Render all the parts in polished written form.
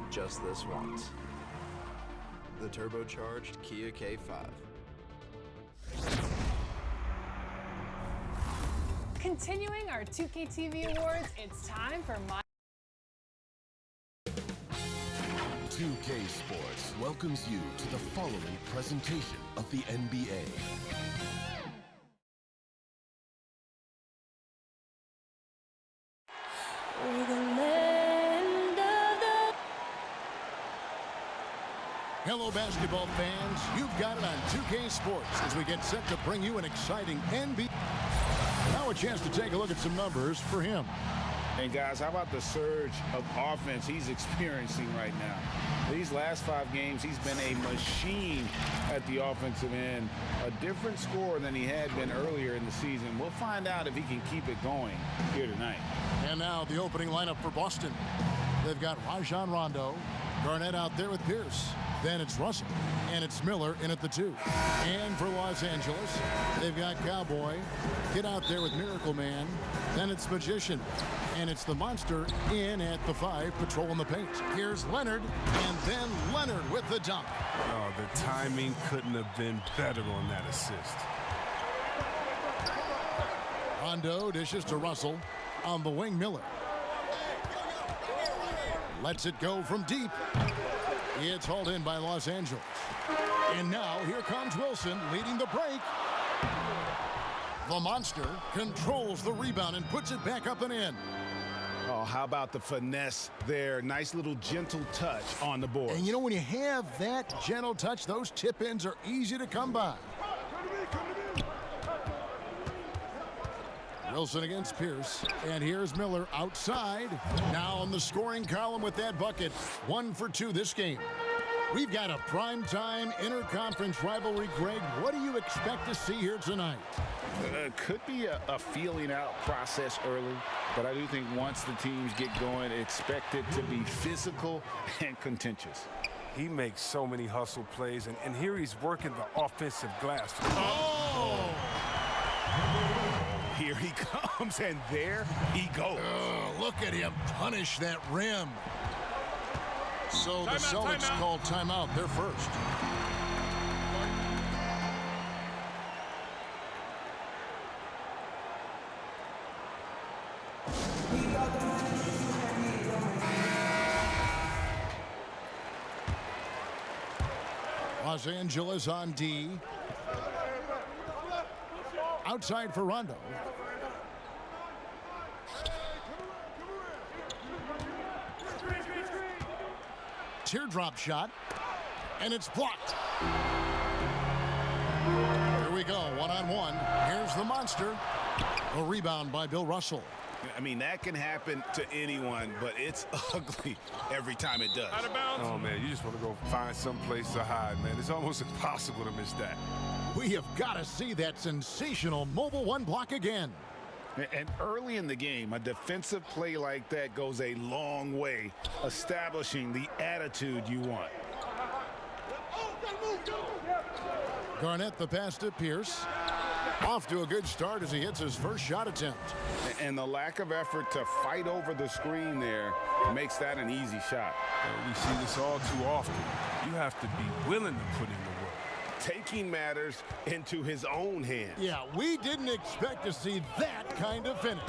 just this once. The turbocharged Kia K5. Continuing our 2K TV awards, it's time for my 2K Sports welcomes you to the following presentation of the NBA. Hello, basketball fans. You've got it on 2K Sports as we get set to bring you an exciting NBA. Now a chance to take a look at some numbers for him. And guys, how about the surge of offense he's experiencing right now? These last 5 games, he's been a machine at the offensive end. A different scorer than he had been earlier in the season. We'll find out if he can keep it going here tonight. And now the opening lineup for Boston. They've got Rondo, Garnett out there with Pierce. Then it's Russell, and it's Miller in at the 2. And for Los Angeles, they've got Cowboy, get out there with Miracle Man. Then it's Magician, and it's the Monster in at the 5, patrolling the paint. Here's Leonard, and then Leonard with the dunk. Oh, the timing couldn't have been better on that assist. Rondo dishes to Russell. On the wing, Miller. Lets it go from deep. It's hauled in by Los Angeles. And now here comes Wilson leading the break. The Monster controls the rebound and puts it back up and in. Oh, how about the finesse there? Nice little gentle touch on the board. And you know, when you have that gentle touch, those tip-ins are easy to come by. Wilson against Pierce, and here's Miller outside. Now on the scoring column with that bucket. 1 for 2 this game. We've got a primetime interconference rivalry, Greg. What do you expect to see here tonight? Could be a feeling out process early, but I do think once the teams get going, expect it to be physical and contentious. He makes so many hustle plays, and here he's working the offensive glass. Oh! Here he comes, and there he goes. Look at him punish that rim. So the Celtics call timeout. They're first. Los Angeles on D. Outside for Rondo. Teardrop shot, and it's blocked. Here we go, one-on-one. Here's the Monster. A rebound by Bill Russell. I mean, that can happen to anyone, but it's ugly every time it does. Out of bounds. Oh, man, you just want to go find some place to hide, man. It's almost impossible to miss that. We have got to see that sensational mobile 1 block again. And early in the game, a defensive play like that goes a long way, establishing the attitude you want. Garnett the pass to Pierce. Off to a good start as he hits his first shot attempt. And the lack of effort to fight over the screen there makes that an easy shot. We see this all too often. You have to be willing to put in the work. Taking matters into his own hands. Yeah, we didn't expect to see that kind of finish.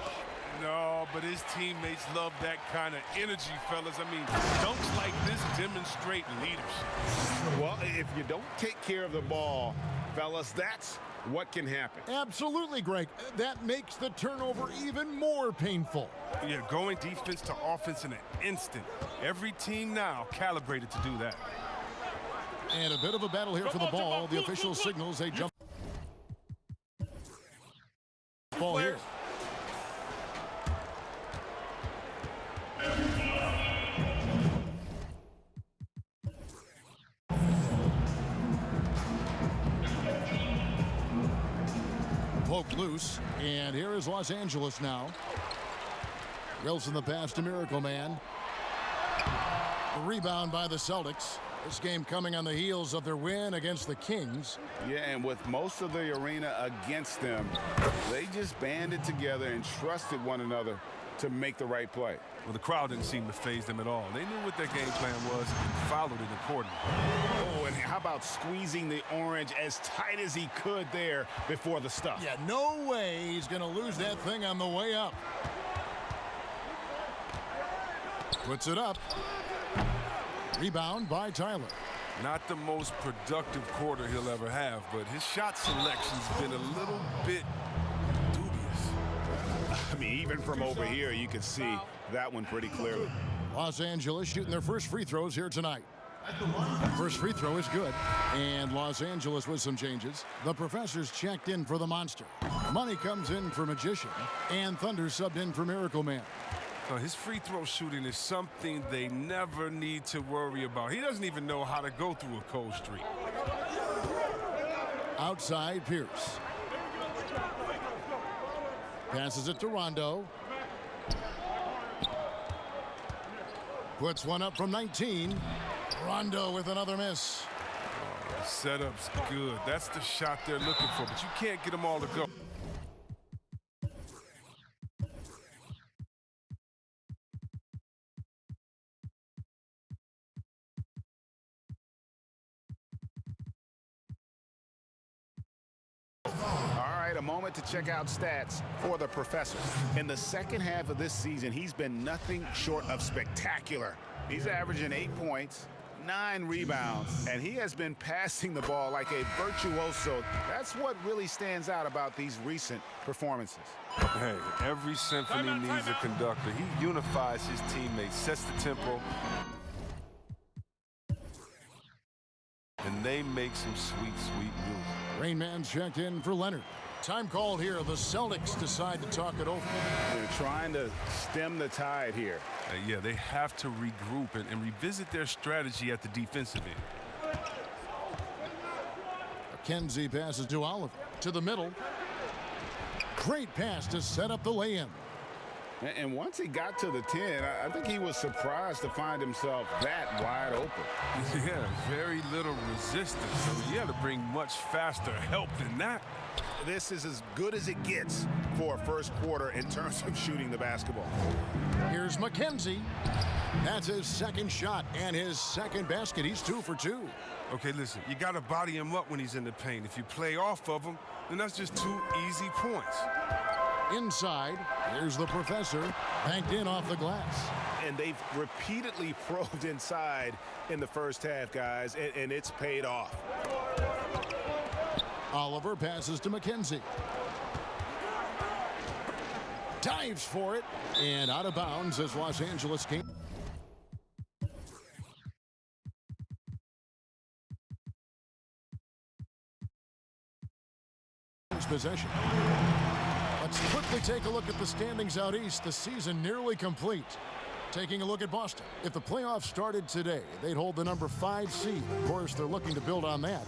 No, but his teammates love that kind of energy, fellas. I mean, dunks like this demonstrate leadership. Well, if you don't take care of the ball, fellas, that's what can happen. Absolutely, Greg. That makes the turnover even more painful. Yeah, going defense to offense in an instant. Every team now calibrated to do that. And a bit of a battle here for the ball. The official signals a jump ball here. Poked loose, and here is Los Angeles now. Wilson the pass to Miracle Man. The rebound by the Celtics. This game coming on the heels of their win against the Kings. Yeah, and with most of the arena against them, they just banded together and trusted one another to make the right play. Well, the crowd didn't seem to faze them at all. They knew what their game plan was and followed it accordingly. Oh, and how about squeezing the orange as tight as he could there before the stuff? Yeah, no way he's going to lose that thing on the way up. Puts it up. Rebound by Tyler. Not the most productive quarter he'll ever have, but his shot selection's been a little bit dubious. I mean, even from over here, you can see that one pretty clearly. Los Angeles shooting their first free throws here tonight. First free throw is good. And Los Angeles with some changes. The Professor's checked in for the Monster. Money comes in for Magician. And Thunder subbed in for Miracle Man. His free throw shooting is something they never need to worry about. He doesn't even know how to go through a cold streak. Outside Pierce. Passes it to Rondo. Puts one up from 19. Rondo with another miss. The setup's good. That's the shot they're looking for, but you can't get them all to go. A moment to check out stats for the Professor. In the second half of this season, he's been nothing short of spectacular. He's averaging 8 points, 9 rebounds, and he has been passing the ball like a virtuoso. That's what really stands out about these recent performances. Hey, every symphony needs a conductor. He unifies his teammates, sets the tempo, and they make some sweet, sweet music. Rain Man checked in for Leonard. Time called here. The Celtics decide to talk it over. They're trying to stem the tide here. Yeah, they have to regroup and revisit their strategy at the defensive end. McKenzie passes to Oliver. To the middle. Great pass to set up the lay-in. And once he got to the 10, I think he was surprised to find himself that wide open. Yeah, very little resistance. I mean, you had to bring much faster help than that. This is as good as it gets for a first quarter in terms of shooting the basketball. Here's McKenzie. That's his second shot and his second basket. He's 2 for 2. Okay, listen, you got to body him up when he's in the paint. If you play off of him, then that's just 2 easy points. Inside, here's the Professor, banked in off the glass. And they've repeatedly probed inside in the first half, guys, and it's paid off. Oliver passes to McKenzie. Dives for it, and out of bounds as Los Angeles came. Possession. Let's quickly take a look at the standings out east. The season nearly complete. Taking a look at Boston. If the playoffs started today, they'd hold the number 5 seed. Of course, they're looking to build on that.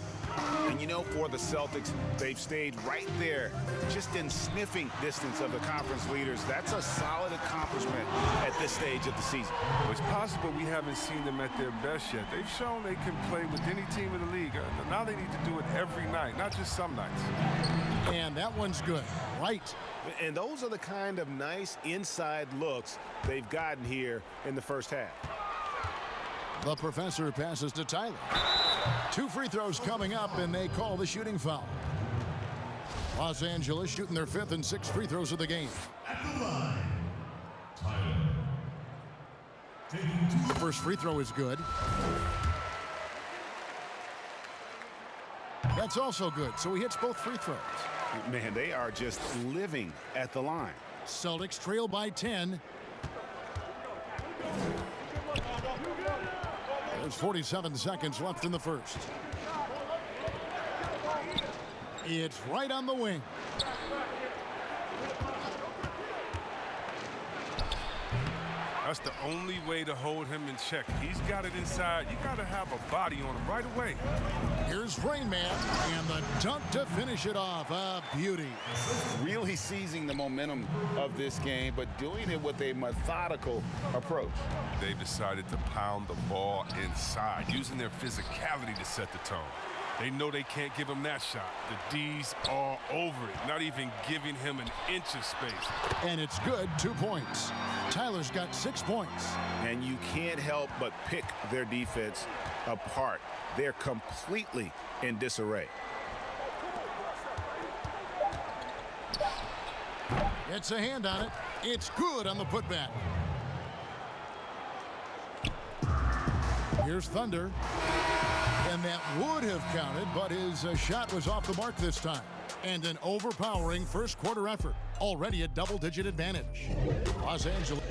And you know, for the Celtics, they've stayed right there, just in sniffing distance of the conference leaders. That's a solid accomplishment at this stage of the season. Well, it's possible we haven't seen them at their best yet. They've shown they can play with any team in the league. Now they need to do it every night, not just some nights. And that one's good. Right. And those are the kind of nice inside looks they've gotten here in the first half. The Professor passes to Tyler. 2 free throws coming up, and they call the shooting foul. Los Angeles shooting their 5th and 6th free throws of the game. At the line, Tyler. The first free throw is good. That's also good, so he hits both free throws. Man, they are just living at the line. Celtics trail by 10. There's 47 seconds left in the first. It's right on the wing. That's the only way to hold him in check. He's got it inside. You got to have a body on him right away. Here's Rain Man, and the dunk to finish it off. A beauty. Really seizing the momentum of this game, but doing it with a methodical approach. They've decided to pound the ball inside, using their physicality to set the tone. They know they can't give him that shot. The D's are over it, not even giving him an inch of space. And it's good, 2 points. Tyler's got 6 points. And you can't help but pick their defense apart. They're completely in disarray. It's a hand on it. It's good on the putback. Here's Thunder. And that would have counted, but his shot was off the mark this time. And an overpowering first quarter effort. Already a double-digit advantage. Los Angeles.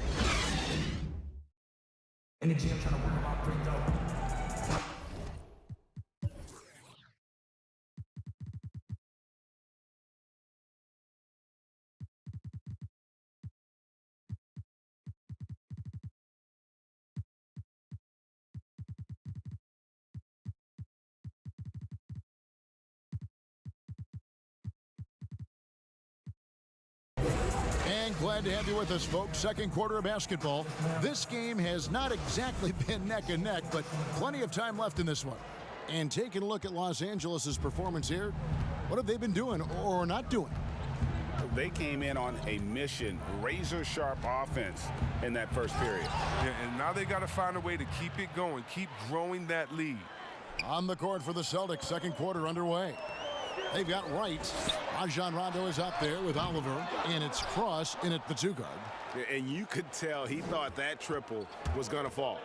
In the gym trying to work about free throw. And glad to have you with us, folks. Second quarter of basketball. This game has not exactly been neck and neck, but plenty of time left in this one. And taking a look at Los Angeles' performance here, what have they been doing or not doing? They came in on a mission, razor-sharp offense in that first period. Yeah, and now they got to find a way to keep it going, keep growing that lead. On the court for the Celtics, second quarter underway. They've got Wright. Rondo is out there with Oliver, and it's Cross in at the 2 guard. And you could tell he thought that triple was going to fall.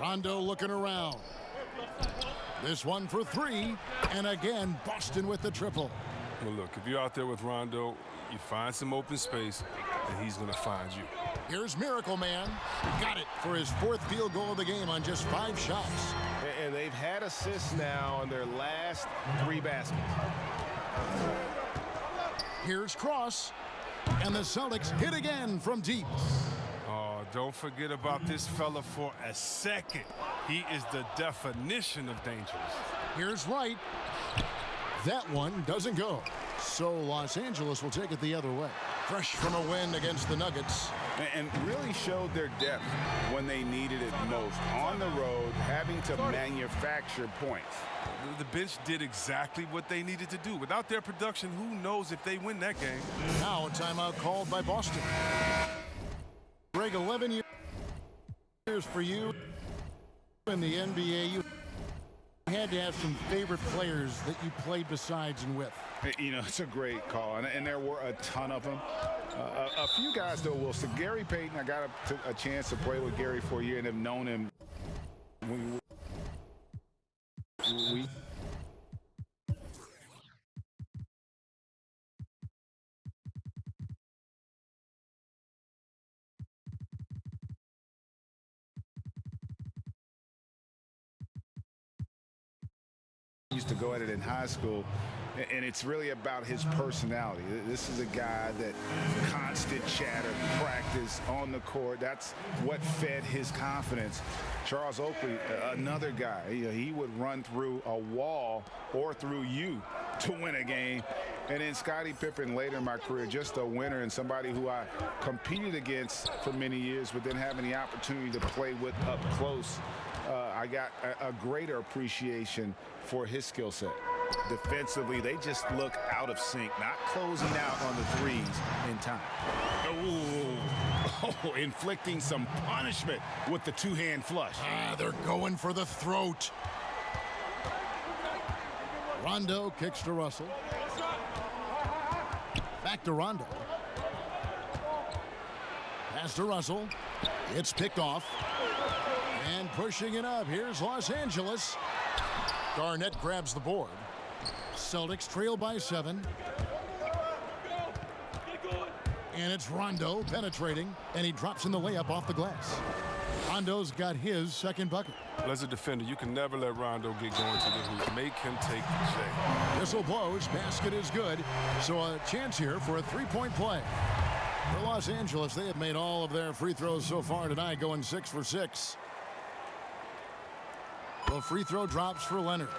Rondo looking around. This one for 3, and again, Boston with the triple. Well, look, if you're out there with Rondo, you find some open space, and he's going to find you. Here's Miracle Man. Got it for his 4th field goal of the game on just 5 shots. And they've had assists now on their last 3 baskets. Here's Cross. And the Celtics hit again from deep. Oh, don't forget about this fella for a second. He is the definition of dangerous. Here's Wright. That one doesn't go. So Los Angeles will take it the other way. Fresh from a win against the Nuggets. And really showed their depth when they needed it most. On the road, having to manufacture points. The bench did exactly what they needed to do. Without their production, who knows if they win that game. Now a timeout called by Boston. Greg, 11 years for you in the NBA. You had to have some favorite players that you played besides and with. You know, it's a great call, and there were a ton of them. A few guys, though, Wilson. Gary Payton, I got a chance to play with Gary for a year and have known him. We used to go at it in high school, and it's really about his personality. This is a guy that constant chatter, practice on the court. That's what fed his confidence. Charles Oakley, another guy, he would run through a wall or through you to win a game. And then Scottie Pippen later in my career, just a winner and somebody who I competed against for many years, but then having the opportunity to play with up close, I got a greater appreciation for his skill set. Defensively, they just look out of sync, not closing out on the threes in time. Oh, inflicting some punishment with the 2-hand flush. They're going for the throat. Rondo kicks to Russell. Back to Rondo. Pass to Russell. It's picked off. And pushing it up, here's Los Angeles. Garnett grabs the board. Celtics trail by 7. And it's Rondo penetrating, and he drops in the layup off the glass. Rondo's got his second bucket. Well, as a defender, you can never let Rondo get going to the hoop. Make him take the shot. Whistle blows, basket is good. So a chance here for a 3-point play. For Los Angeles, they have made all of their free throws so far tonight, going 6 for 6. The free throw drops for Leonard.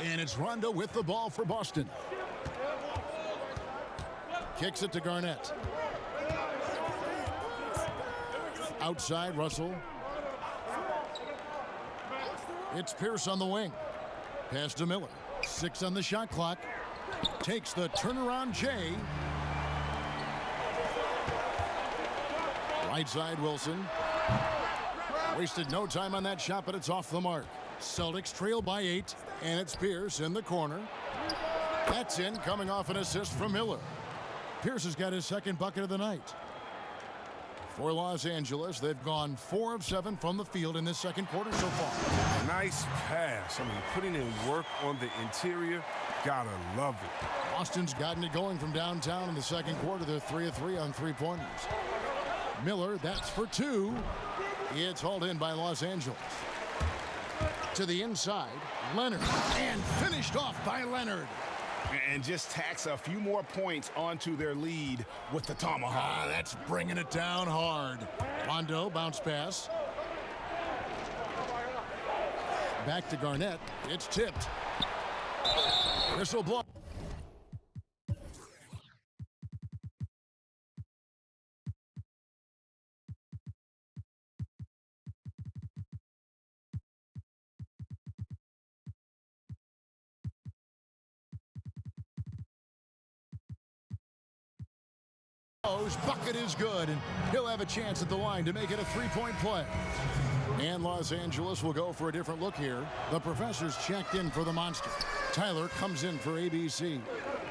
And it's Rondo with the ball for Boston. Kicks it to Garnett. outside Russell. It's Pierce on the wing. Pass to Miller. 6 on the shot clock. Takes the turnaround Jay. Right side Wilson. Wasted no time on that shot, but it's off the mark. Celtics trail by 8, and it's Pierce in the corner. That's in, coming off an assist from Miller. Pierce has got his second bucket of the night. For Los Angeles, they've gone 4 of 7 from the field in this second quarter so far. Nice pass. I mean, putting in work on the interior, gotta love it. Boston's gotten it going from downtown in the second quarter. They're 3 of 3 on three-pointers. Miller, that's for 2. It's hauled in by Los Angeles. To the inside, Leonard, and finished off by Leonard. And just tacks a few more points onto their lead with the tomahawk. That's bringing it down hard. Rondo, bounce pass. Back to Garnett. It's tipped. Whistle blow. Bucket is good, and he'll have a chance at the line to make it a 3-point play. And Los Angeles will go for a different look here. The professor's checked in for the Monster. Tyler comes in for ABC.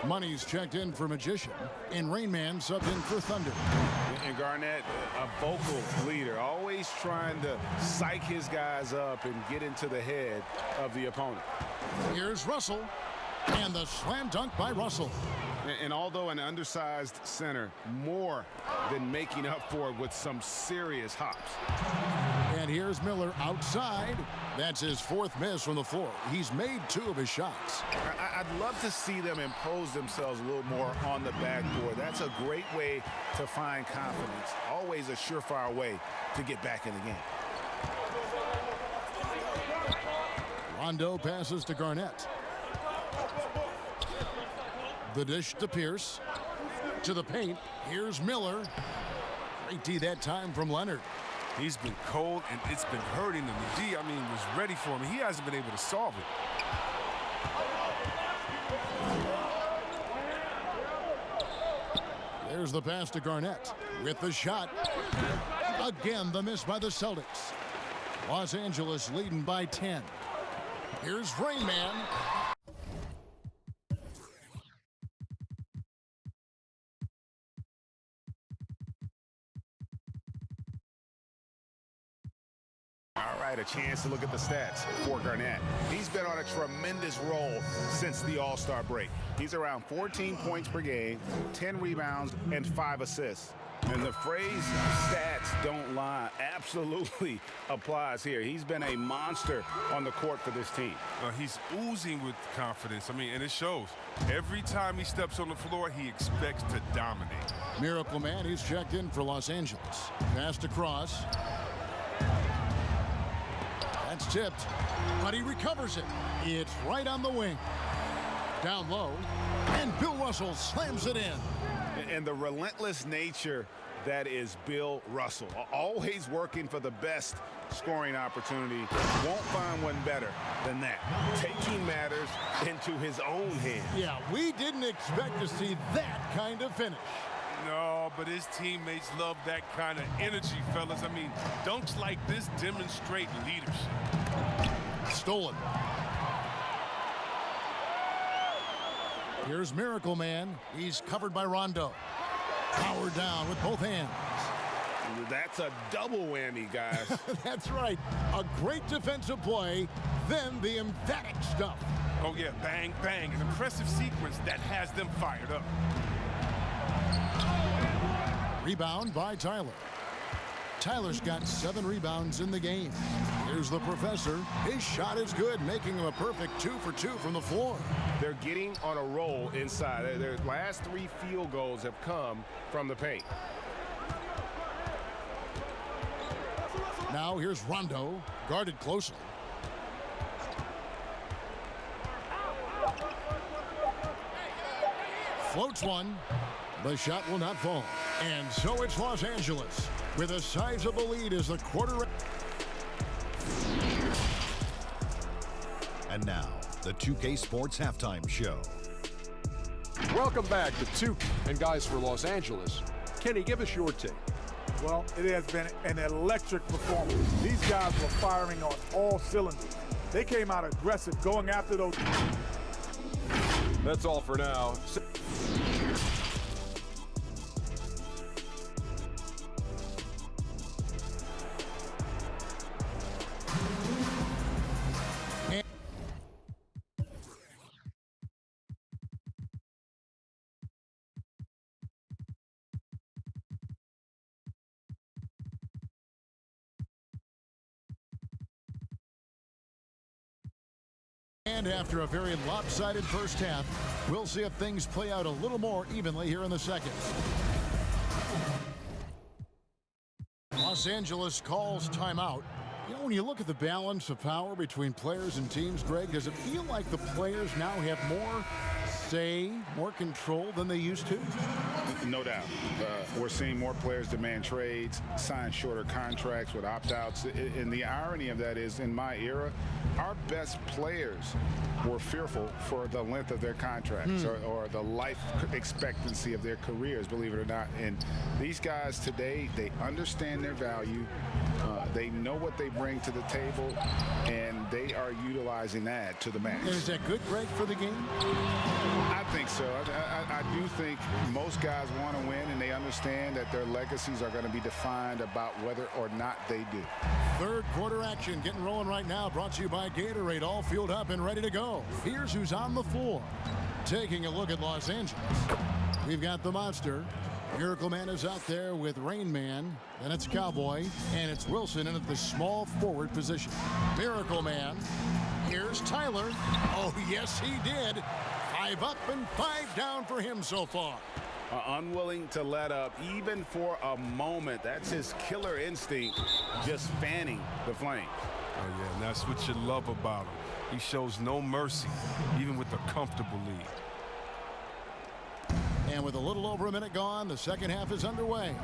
Money's checked in for Magician. And Rainman subbed in for Thunder. And Garnett, a vocal leader, always trying to psych his guys up and get into the head of the opponent. Here's Russell. And the slam dunk by Russell. And although an undersized center, more than making up for it with some serious hops. And here's Miller outside. That's his 4th miss from the floor. He's made 2 of his shots. I'd love to see them impose themselves a little more on the backboard. That's a great way to find confidence. Always a surefire way to get back in the game. Rondo passes to Garnett. The dish to Pierce. To the paint. Here's Miller. Great D that time from Leonard. He's been cold, and it's been hurting him. The D, was ready for him. He hasn't been able to solve it. There's the pass to Garnett. With the shot. Again, the miss by the Celtics. Los Angeles leading by 10. Here's Rainman. All right, a chance to look at the stats for Garnett. He's been on a tremendous roll since the All-Star break. He's around 14 points per game, 10 rebounds, and 5 assists. And the phrase stats don't lie absolutely applies here. He's been a monster on the court for this team. He's oozing with confidence. And it shows. Every time he steps on the floor, he expects to dominate. Miracle Man, he's checked in for Los Angeles. Passed across. That's tipped, but he recovers it. It's right on the wing. Down low, and Bill Russell slams it in. And the relentless nature that is Bill Russell. Always working for the best scoring opportunity. Won't find one better than that. Taking matters into his own hands. Yeah, we didn't expect to see that kind of finish. No, but his teammates love that kind of energy, fellas. Dunks like this demonstrate leadership. Stolen. Here's Miracle Man. He's covered by Rondo. Powered down with both hands. That's a double whammy, guys. That's right. A great defensive play, then the emphatic stuff. Oh, yeah, bang, bang. An impressive sequence that has them fired up. Rebound by Tyler. Tyler's got 7 rebounds in the game. Here's the professor. His shot is good, making him a perfect 2 for 2 from the floor. They're getting on a roll inside. Their last 3 field goals have come from the paint. Now here's Rondo, guarded closely. Floats one. The shot will not fall. And so it's Los Angeles with a sizable lead as the quarter. And now, the 2K Sports Halftime Show. Welcome back to 2K. And guys, for Los Angeles, Kenny, give us your take. Well, it has been an electric performance. These guys were firing on all cylinders. They came out aggressive, going after those. That's all for now. And after a very lopsided first half, we'll see if things play out a little more evenly here in the second. Los Angeles calls timeout. You know, when you look at the balance of power between players and teams, Greg, does it feel like the players now have more say, more control than they used to? No doubt. We're seeing more players demand trades, sign shorter contracts with opt-outs. And the irony of that is, in my era, our best players were fearful for the length of their contracts or the life expectancy of their careers, believe it or not. And these guys today, they understand their value. They know what they bring to the table, and they are utilizing that to the max. And is that good, Greg, for the game? I think so. I do think most guys want to win, and they understand that their legacies are going to be defined about whether or not they do. Third quarter action getting rolling right now, brought to you by Gatorade, all fueled up and ready to go. Here's who's on the floor. Taking a look at Los Angeles, we've got the monster. Miracle Man is out there with Rain Man. Then it's Cowboy, and it's Wilson in at the small forward position. Miracle Man. Here's Tyler. Oh, yes, he did. 5 up and 5 down for him so far. Unwilling to let up even for a moment. That's his killer instinct, just fanning the flame. Oh, yeah, and that's what you love about him. He shows no mercy, even with a comfortable lead. And with a little over a minute gone, the second half is underway.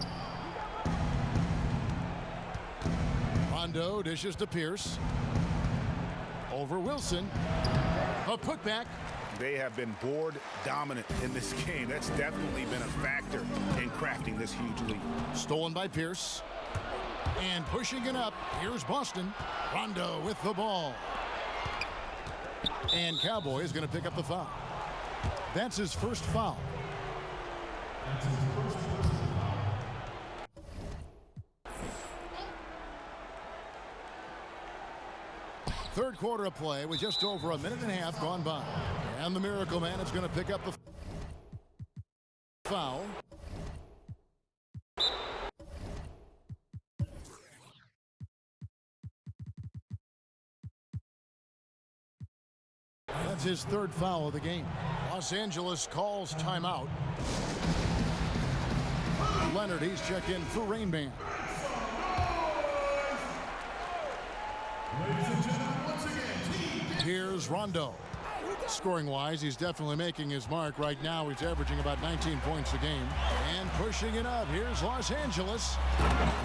Rondo dishes to Pierce. Over Wilson. A putback. They have been board dominant in this game. That's definitely been a factor in crafting this huge lead. Stolen by Pierce. And pushing it up, here's Boston. Rondo with the ball. And Cowboy is going to pick up the foul. That's his first foul. Third quarter of play with just over a minute and a half gone by. And the Miracle Man is going to pick up the foul. That's his third foul of the game. Los Angeles calls timeout. Leonard, he's checked in for Rain Man. Here's Rondo. Scoring-wise, he's definitely making his mark. Right now, he's averaging about 19 points a game. And pushing it up, here's Los Angeles.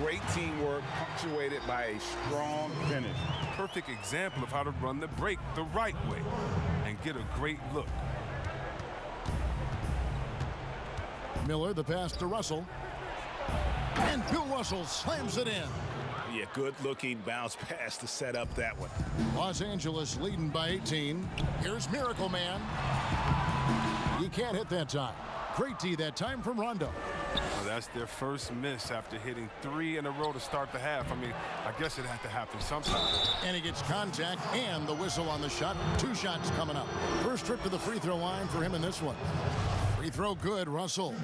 Great teamwork, punctuated by a strong finish. Perfect example of how to run the break the right way and get a great look. Miller, the pass to Russell. And Bill Russell slams it in. Yeah, good-looking bounce pass to set up that one. Los Angeles leading by 18. Here's Miracle Man. He can't hit that time. Great D that time from Rondo. Well, that's their first miss after hitting 3 in a row to start the half. I mean, I guess it had to happen sometime. And he gets contact and the whistle on the shot. 2 shots coming up. First trip to the free throw line for him in this one. Free throw good, Russell.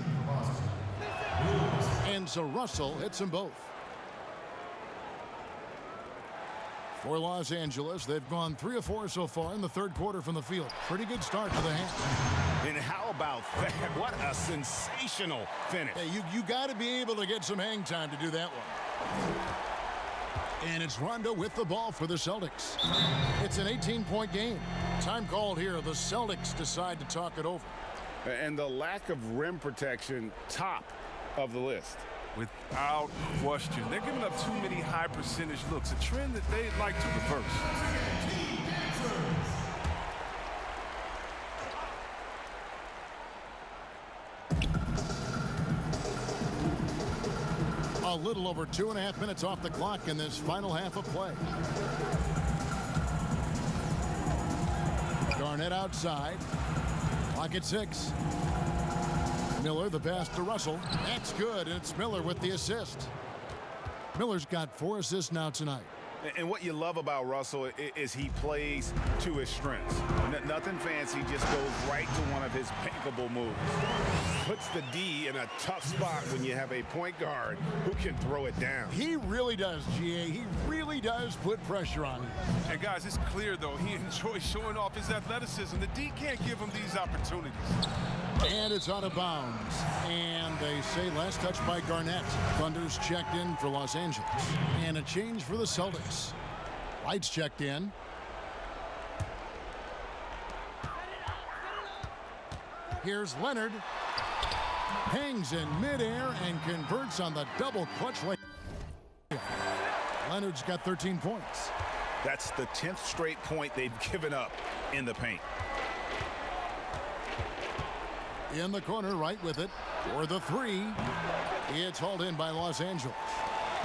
And so Russell hits them both. For Los Angeles, they've gone 3 of 4 so far in the third quarter from the field. Pretty good start to the half. And how about that? What a sensational finish. Hey, you got to be able to get some hang time to do that one. And it's Rondo with the ball for the Celtics. It's an 18-point game. Time called here. The Celtics decide to talk it over. And the lack of rim protection, top of the list. Without question. They're giving up too many high percentage looks, a trend that they'd like to reverse. A little over 2.5 minutes off the clock in this final half of play. Garnett outside. Clock at 6. Miller, the pass to Russell. That's good, and it's Miller with the assist. Miller's got 4 assists now tonight. And what you love about Russell is he plays to his strengths. Nothing fancy, just goes right to one of his bankable moves. Puts the D in a tough spot when you have a point guard who can throw it down. He really does, GA. He really does put pressure on him. And guys, it's clear, though, he enjoys showing off his athleticism. The D can't give him these opportunities. And it's out of bounds. And they say last touch by Garnett. Thunder's checked in for Los Angeles. And a change for the Celtics. Lights checked in. Here's Leonard. Hangs in midair and converts on the double clutch. Leonard's got 13 points. That's the 10th straight point they've given up in the paint. In the corner, right with it for the 3. It's hauled in by Los Angeles.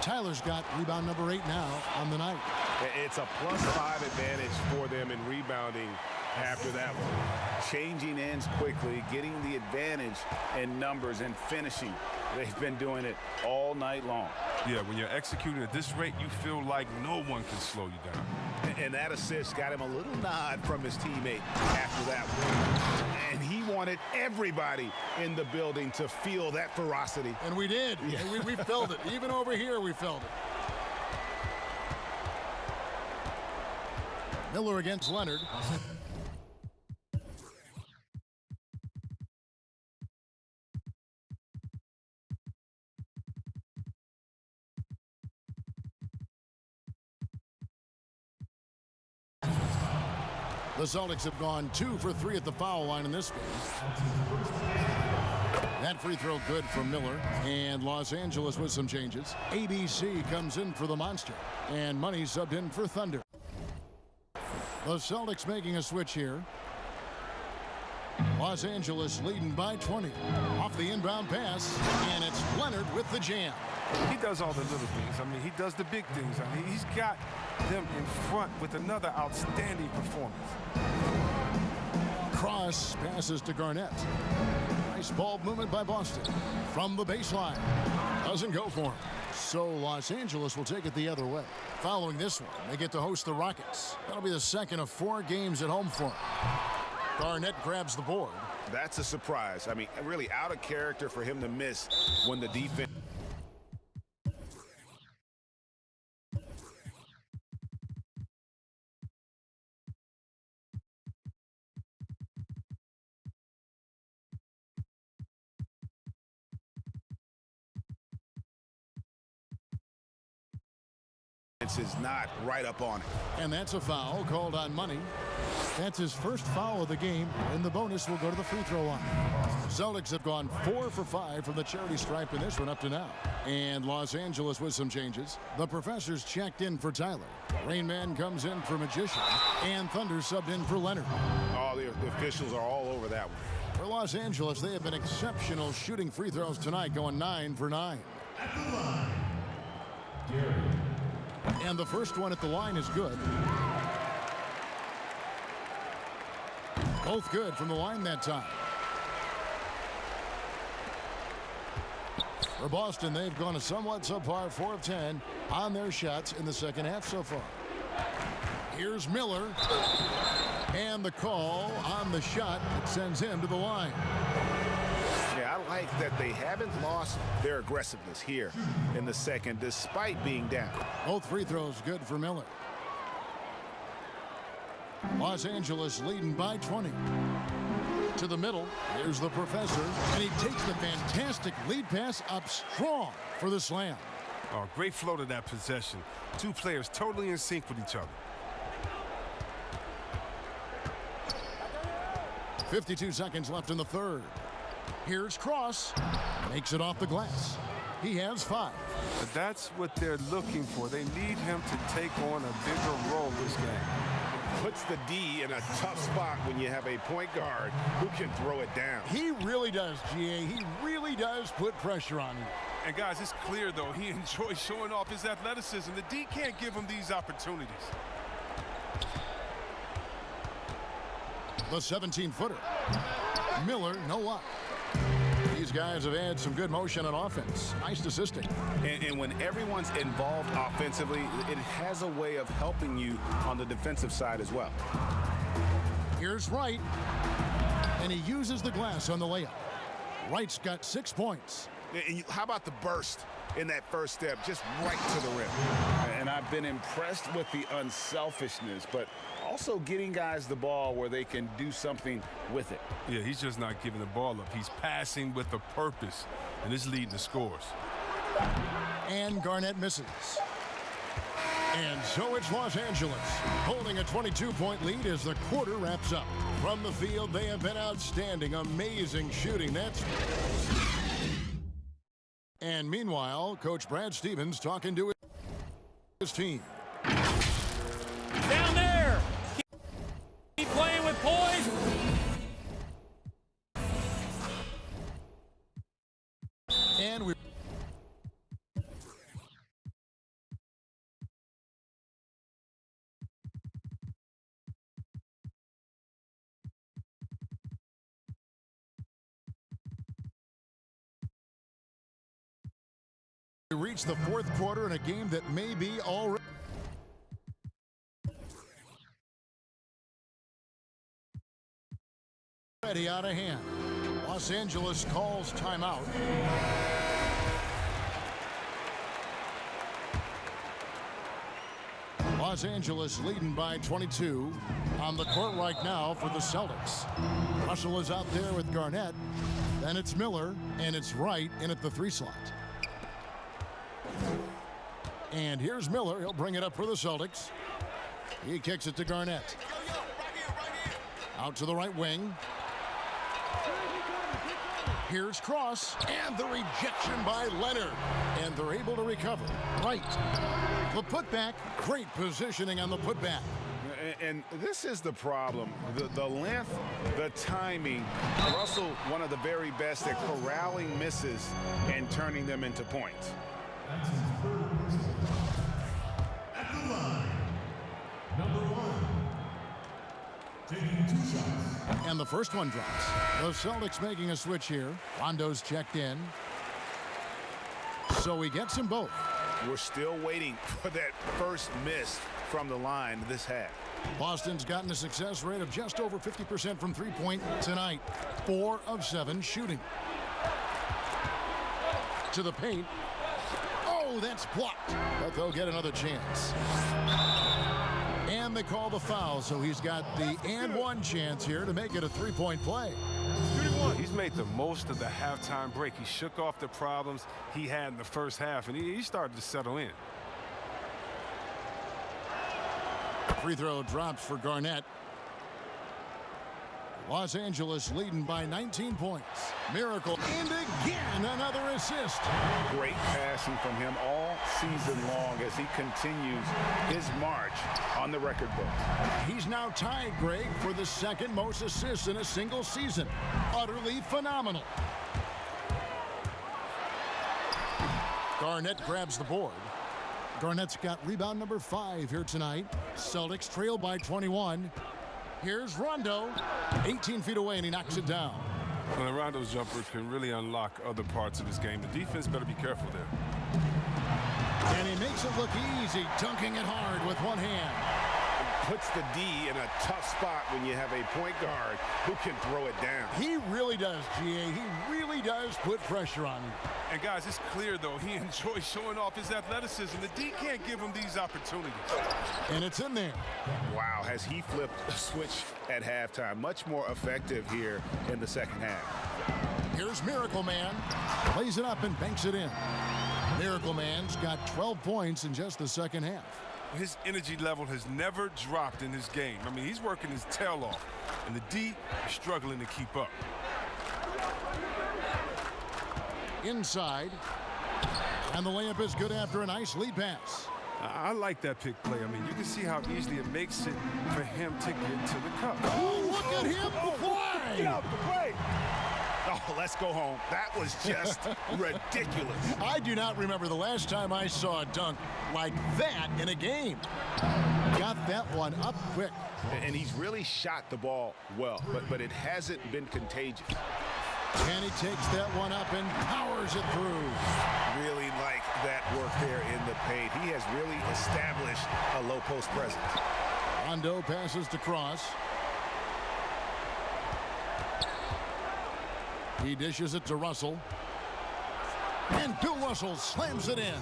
Tyler's got rebound number 8 now on the night. It's a +5 advantage for them in rebounding after that one. Changing ends quickly, getting the advantage in numbers and finishing. They've been doing it all night long. Yeah, when you're executing at this rate, you feel like no one can slow you down. And that assist got him a little nod from his teammate after that one. And he wanted everybody in the building to feel that ferocity. And we did. Yeah. We felt it. Even over here, we felt it. Miller against Leonard. The Celtics have gone 2 for 3 at the foul line in this game. That free throw good from Miller. And Los Angeles with some changes. ABC comes in for the Monster. And Money subbed in for Thunder. The Celtics making a switch here. Los Angeles leading by 20. Off the inbound pass. And it's Leonard with the jam. He does all the little things. I mean, he does the big things. I mean, he's got them in front with another outstanding performance. Cross passes to Garnett. Nice ball movement by Boston. From the baseline. Doesn't go for him. So Los Angeles will take it the other way. Following this one, they get to host the Rockets. That'll be the second of 4 games at home for him. Garnett grabs the board. That's a surprise. I mean, really out of character for him to miss when the defense... is not right up on it. And that's a foul called on Money. That's his first foul of the game, and the bonus will go to the free throw line. Celtics have gone 4 for 5 from the charity stripe in this one up to now. And Los Angeles with some changes. The Professor's checked in for Tyler. Rain Man comes in for Magician. And Thunder subbed in for Leonard. Oh, the officials are all over that one. For Los Angeles, they have been exceptional shooting free throws tonight, going 9 for 9. At the line, and the first one at the line is good. Both good from the line that time. For Boston, they've gone a somewhat subpar 4 of 10 on their shots in the second half so far. Here's Miller. And the call on the shot that sends him to the line. Yeah, I like that they haven't lost their aggressiveness here in the second, despite being down. Both free throws good for Miller. Los Angeles leading by 20. To the middle, here's the Professor, and he takes the fantastic lead pass up strong for the slam. Oh, great flow to that possession. 2 players totally in sync with each other. 52 seconds left in the third. Here's Cross. Makes it off the glass. He has 5. But that's what they're looking for. They need him to take on a bigger role this game. Puts the D in a tough spot when you have a point guard who can throw it down. He really does, GA. He really does put pressure on you. And guys, it's clear, though, he enjoys showing off his athleticism. The D can't give him these opportunities. The 17-footer. Miller, no luck. These guys have had some good motion on offense. Nice assisting. And when everyone's involved offensively, it has a way of helping you on the defensive side as well. Here's Wright. And he uses the glass on the layup. Wright's got 6 points. And how about the burst in that first step, just right to the rim? And I've been impressed with the unselfishness, but also getting guys the ball where they can do something with it. Yeah, he's just not giving the ball up. He's passing with a purpose, and it's leading to scores. And Garnett misses. And so it's Los Angeles, holding a 22-point lead as the quarter wraps up. From the field, they have been outstanding, amazing shooting. And meanwhile, Coach Brad Stevens talking to his team. Down there! Keep playing with poise. And we reach the fourth quarter in a game that may be already out of hand. Los Angeles calls timeout. Los Angeles leading by 22 on the court right now for the Celtics. Russell is out there with Garnett. Then it's Miller, and it's Wright in at the 3 slot. And here's Miller. He'll bring it up for the Celtics. He kicks it to Garnett. Out to the right wing. Here's Cross, and the rejection by Leonard. And they're able to recover. Right. The putback, great positioning on the putback. And this is the problem. The length, the timing. Russell, one of the very best at corralling misses and turning them into points. At the line, number 1, taking 2 shots. And the first one drops. The Celtics making a switch here. Rondo's checked in. So he gets them both. We're still waiting for that first miss from the line this half. Boston's gotten a success rate of just over 50% from three-point tonight. 4 of 7 shooting. To the paint. Oh, that's blocked. But they'll get another chance. And they call the foul, so he's got the and-one chance here to make it a 3-point play. He's made the most of the halftime break. He shook off the problems he had in the first half, and he started to settle in. Free throw drops for Garnett. Los Angeles leading by 19 points. Miracle, and again another assist. Great passing from him all season long as he continues his march on the record book. He's now tied, Greg, for the second most assists in a single season. Utterly phenomenal. Garnett grabs the board. Garnett's got rebound number 5 here tonight. Celtics trail by 21. Here's Rondo, 18 feet away, and he knocks it down. Well, Rondo's jumper can really unlock other parts of his game. The defense better be careful there. And he makes it look easy, dunking it hard with one hand. Puts the D in a tough spot when you have a point guard who can throw it down. He really does, GA. He really does put pressure on you. And guys, it's clear, though, he enjoys showing off his athleticism. The D can't give him these opportunities. And it's in there. Wow, has he flipped a switch at halftime. Much more effective here in the second half. Here's Miracle Man. Plays it up and banks it in. Miracle Man's got 12 points in just the second half. his energy level has never dropped in his game. I mean, he's working his tail off, and the D is struggling to keep up. Inside, and the layup is good after a nice lead pass. I like that pick play. I mean, you can see how easily it makes it for him to get to the cup. Oh, look at him play! Get out the play! Oh, let's go home. That was just ridiculous. I do not remember the last time I saw a dunk like that in a game. Got that one up quick. And he's really shot the ball well, but it hasn't been contagious. And he takes that one up and powers it through. Really like that work there in the paint. He has really established a low post presence. Rondo passes to Cross. He dishes it to Russell. And Bill Russell slams it in.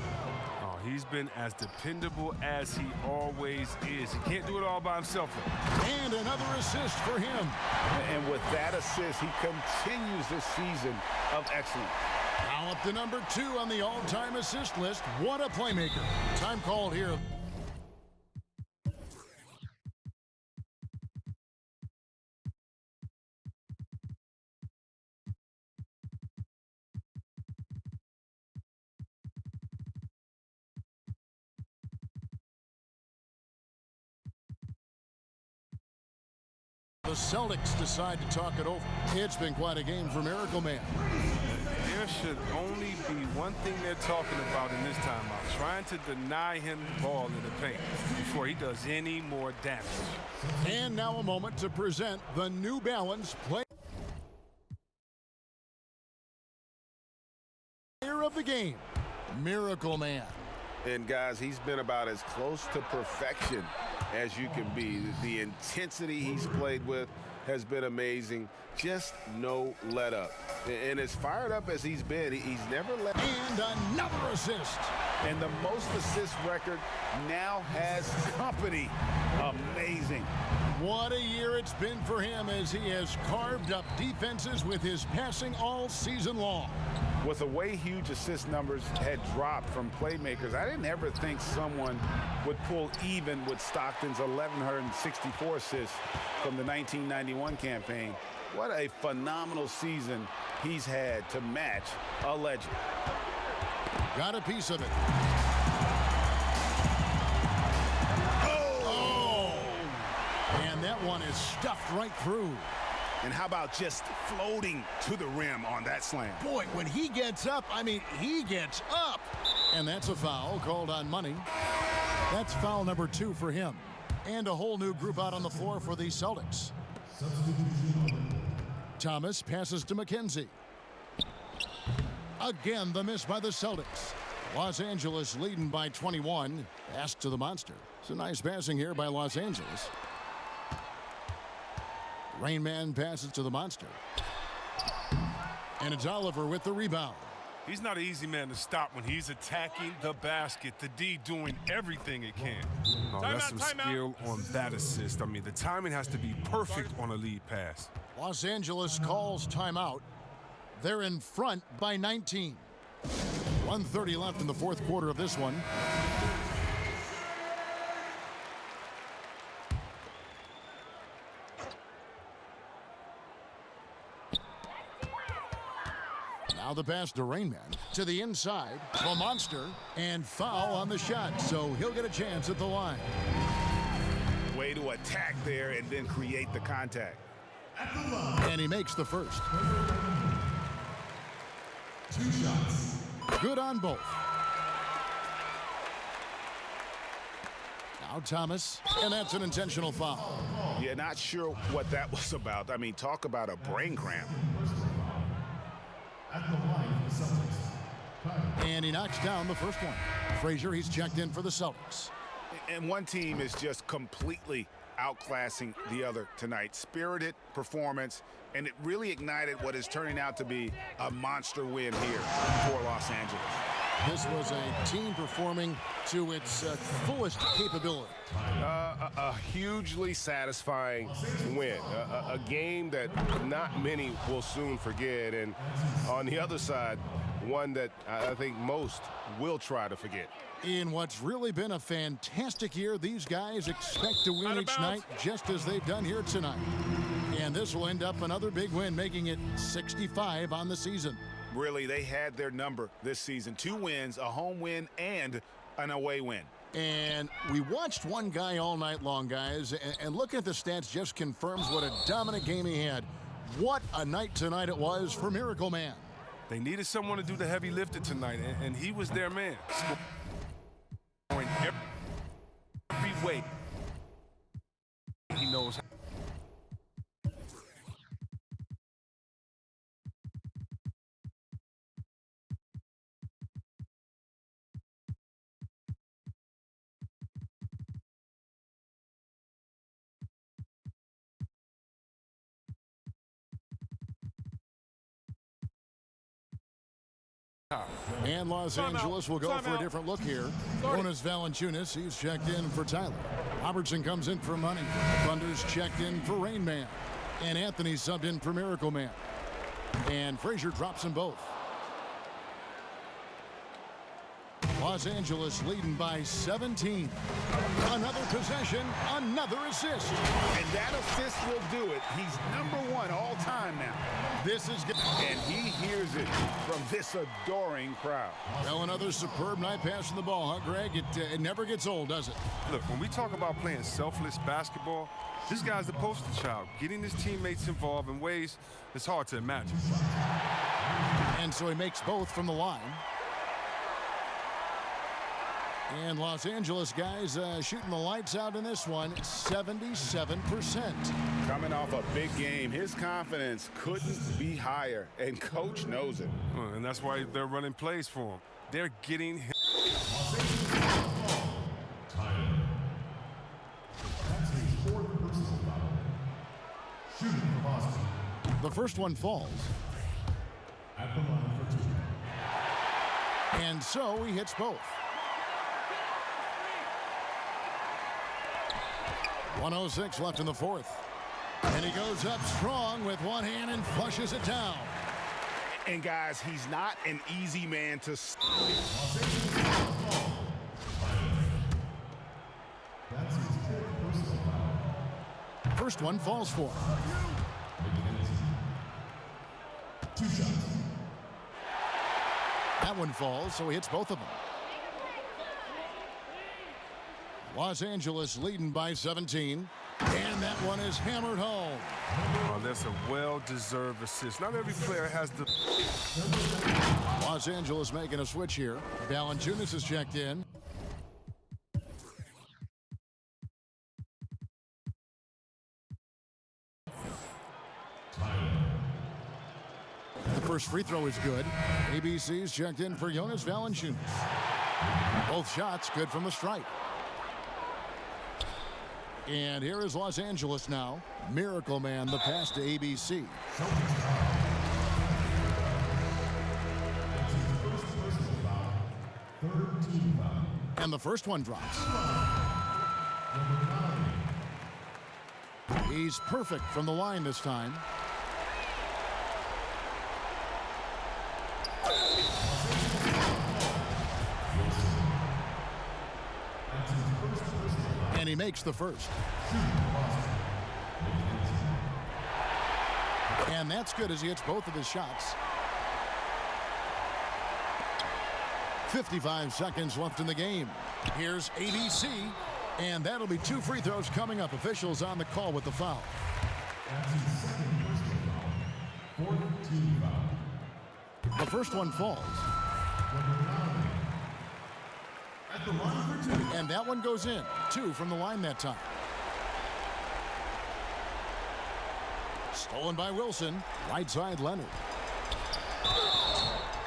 Oh, he's been as dependable as he always is. He can't do it all by himself. And another assist for him. And with that assist, he continues this season of excellence. Now up to number 2 on the all-time assist list. What a playmaker. Time called here. The Celtics decide to talk it over. It's been quite a game for Miracle Man. There should only be one thing they're talking about in this timeout, trying to deny him the ball in the paint before he does any more damage. And now a moment to present the New Balance Player of the Game, Miracle Man. And guys, he's been about as close to perfection as you can be. The intensity he's played with has been amazing. Just no let up. And as fired up as he's been, he's never let up. And another assist. And the most assist record now has company. Amazing. What a year it's been for him as he has carved up defenses with his passing all season long. With the way huge assist numbers had dropped from playmakers, I didn't ever think someone would pull even with Stockton's 1,164 assists from the 1991 campaign. What a phenomenal season he's had to match a legend. Got a piece of it. Oh! And that one is stuffed right through. And how about just floating to the rim on that slam? Boy, when he gets up, I mean, he gets up. And that's a foul called on Money. That's foul number 2 for him. And a whole new group out on the floor for the Celtics. Thomas passes to McKenzie. Again, the miss by the Celtics. Los Angeles leading by 21. Pass to the monster. It's a nice passing here by Los Angeles. Rain Man passes to the monster. And it's Oliver with the rebound. He's not an easy man to stop when he's attacking the basket. The D doing everything it can. Oh, that's some skill on that assist. I mean, the timing has to be perfect on a lead pass. Los Angeles calls timeout. They're in front by 19. 1:30 left in the fourth quarter of this one. Now the pass to Rain Man. To the inside. The monster. And foul on the shot. So he'll get a chance at the line. Way to attack there and then create the contact. And he makes the first. 2 shots. Good on both. Now Thomas. And that's an intentional foul. Yeah, not sure what that was about. I mean, talk about a brain cramp. At the line for the Celtics. And he knocks down the first one. Frazier, he's checked in for the Celtics. And one team is just completely outclassing the other tonight. Spirited performance, and it really ignited what is turning out to be a monster win here for Los Angeles. This was a team performing to its fullest capability. A hugely satisfying win. A game that not many will soon forget. And on the other side, one that I think most will try to forget. In what's really been a fantastic year, these guys expect to win each night just as they've done here tonight. And this will end up another big win, making it 65 on the season. Really, they had their number this season. 2 wins, a home win, and an away win. And we watched one guy all night long, guys, and looking at the stats just confirms what a dominant game he had. What a night tonight it was for Miracle Man. They needed someone to do the heavy lifting tonight, and he was their man. Scoring every way. He knows how. And Los Angeles will go for a different look here. Jonas Valanciunas, he's checked in for Tyler. Robertson comes in for Money. Thunder's checked in for Rain Man. And Anthony subbed in for Miracle Man. And Frazier drops them both. Los Angeles leading by 17. Another possession, another assist. And that assist will do it. He's #1 all time now. This is good. And he hears it from this adoring crowd. Well, another superb night passing the ball, huh, Greg? It never gets old, does it? Look, when we talk about playing selfless basketball, this guy's the poster child, getting his teammates involved in ways it's hard to imagine. And so he makes both from the line. And Los Angeles guys shooting the lights out in this one, 77%. Coming off a big game, his confidence couldn't be higher, and coach knows it. And that's why they're running plays for him. They're getting him. That's his 4th personal foul. Shooting for Boston. The first one falls. At the line for 2. And so he hits both. 1:06 left in the 4th. And he goes up strong with one hand and flushes it down. And guys, he's not an easy man to That's his 5th personal foul. First one falls for him. 2 shots. That one falls, so he hits both of them. Los Angeles leading by 17. And that one is hammered home. Oh, that's a well-deserved assist. Not every player has the... Los Angeles making a switch here. Valanciunas is checked in. The first free throw is good. ABC's checked in for Jonas Valanciunas. Both shots good from the stripe. And here is Los Angeles now. Miracle Man, the pass to ABC. And the first one drops. He's perfect from the line this time. And he makes the first. And that's good as he hits both of his shots. 55 seconds left in the game. Here's ABC, and that'll be 2 free throws coming up. Officials on the call with the foul. That's his 2nd personal foul. 4th team foul. The first one falls. At the line for 2. And that one goes in. 2 from the line that time. Stolen by Wilson. Right side Leonard.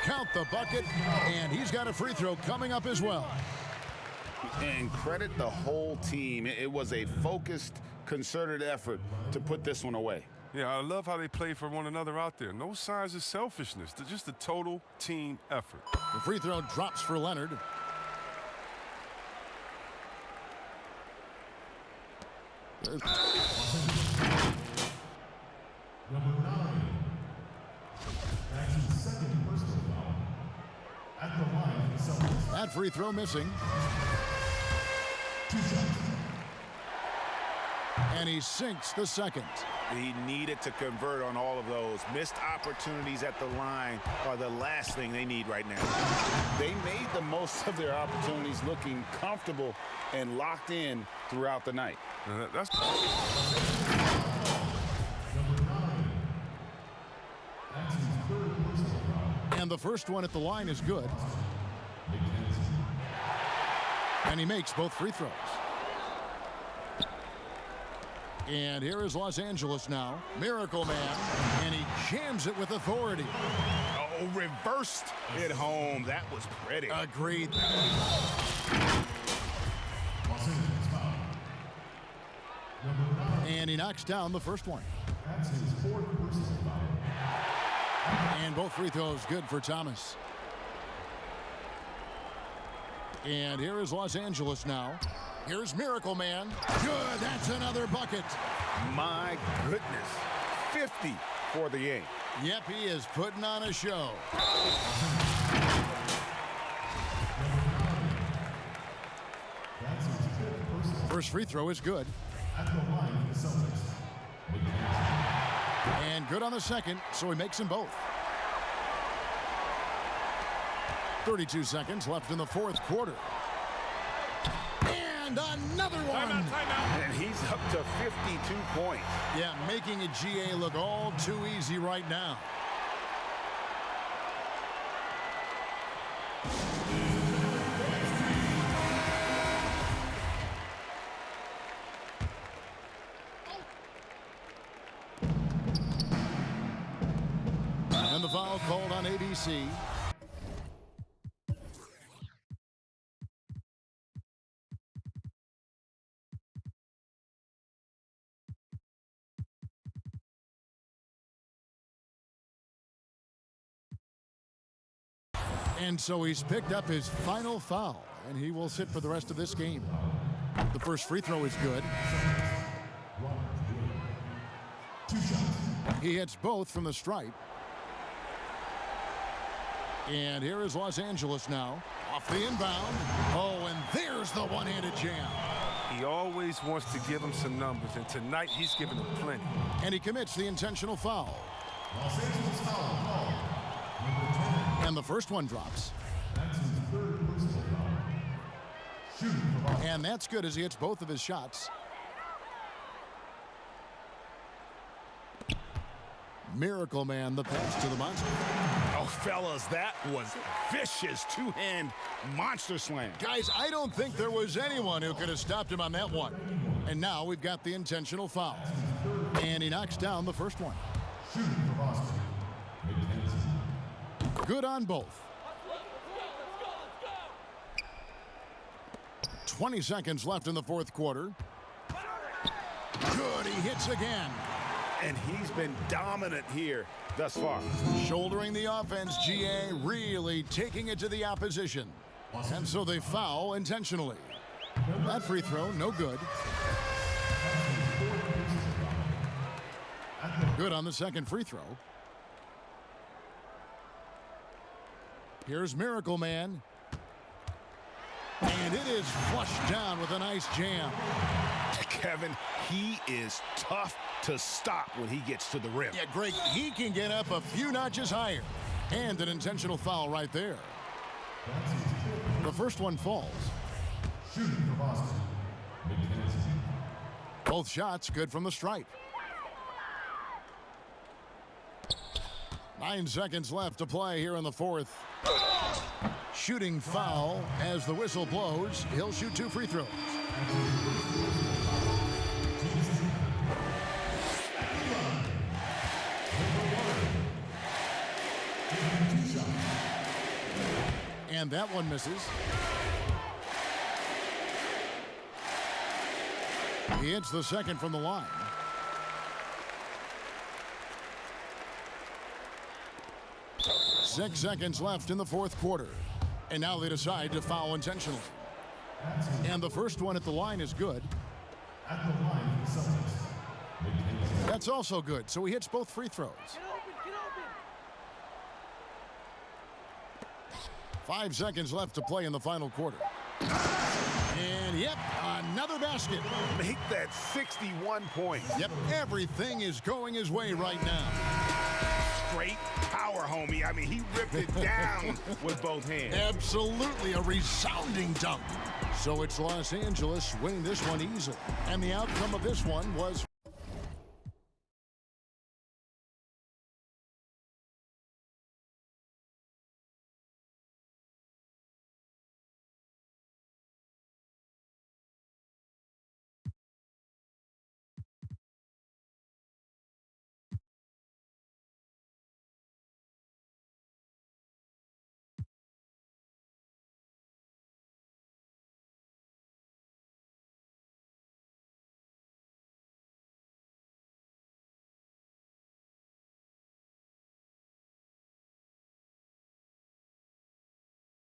Count the bucket, and he's got a free throw coming up as well. And credit the whole team. It was a focused, concerted effort to put this one away. Yeah, I love how they play for one another out there. No signs of selfishness. They're just a total team effort. The free throw drops for Leonard. Number 9. That's his 2nd personal foul. That free throw missing. And he sinks the second. He needed to convert on all of those. Missed opportunities at the line are the last thing they need right now. They made the most of their opportunities, looking comfortable and locked in throughout the night. That's And the first one at the line is good. And he makes both free throws. And here is Los Angeles now. Miracle Man. And he jams it with authority. Oh, reversed it home. That was pretty. Agreed. And he knocks down the first one. That's his 4th personal foul. And both free throws good for Thomas. And here is Los Angeles now. Here's Miracle Man. Good, that's another bucket. My goodness. 50 for the game. Yep, he is putting on a show. First free throw is good. At the line for the Celtics. And good on the second, so he makes them both. 32 seconds left in the fourth quarter. And another one. Timeout. And he's up to 52 points. Yeah, making a GA look all too easy right now. And the foul called on ABC. And so he's picked up his final foul, and he will sit for the rest of this game. The first free throw is good. He hits both from the stripe. And here is Los Angeles now. Off the inbound. Oh, and there's the one-handed jam. He always wants to give him some numbers, and tonight he's giving them plenty. And he commits the intentional foul. Los Angeles foul call. And the first one drops. That's his 3rd personal foul. Shooting for Boston. And that's good as he hits both of his shots. Miracle Man, the pass to the monster. Oh, fellas, that was a vicious two-hand monster slam. Guys, I don't think there was anyone who could have stopped him on that one. And now we've got the intentional foul. And he knocks down the first one. Shooting for Boston. Good on both. 20 seconds left in the fourth quarter. Good, he hits again. And he's been dominant here thus far. Shouldering the offense, GA really taking it to the opposition. And so they foul intentionally. That free throw, no good. Good on the second free throw. Here's Miracle Man. And it is flushed down with a nice jam. Kevin, he is tough to stop when he gets to the rim. Yeah, Greg, he can get up a few notches higher. And an intentional foul right there. The first one falls. Shooting for Boston. Both shots good from the stripe. 9 seconds left to play here in the fourth. Shooting foul as the whistle blows. He'll shoot 2 free throws. And that one misses. He hits the second from the line. Six seconds left in the fourth quarter. And now they decide to foul intentionally. And the first one at the line is good. At the line for the Celtics. That's also good, so he hits both free throws. 5 seconds left to play in the final quarter. And, yep, another basket. Make that 61 points. Yep, everything is going his way right now. Straight power, homie. I mean, he ripped it down with both hands. Absolutely a resounding dunk. So it's Los Angeles winning this one easily. And the outcome of this one was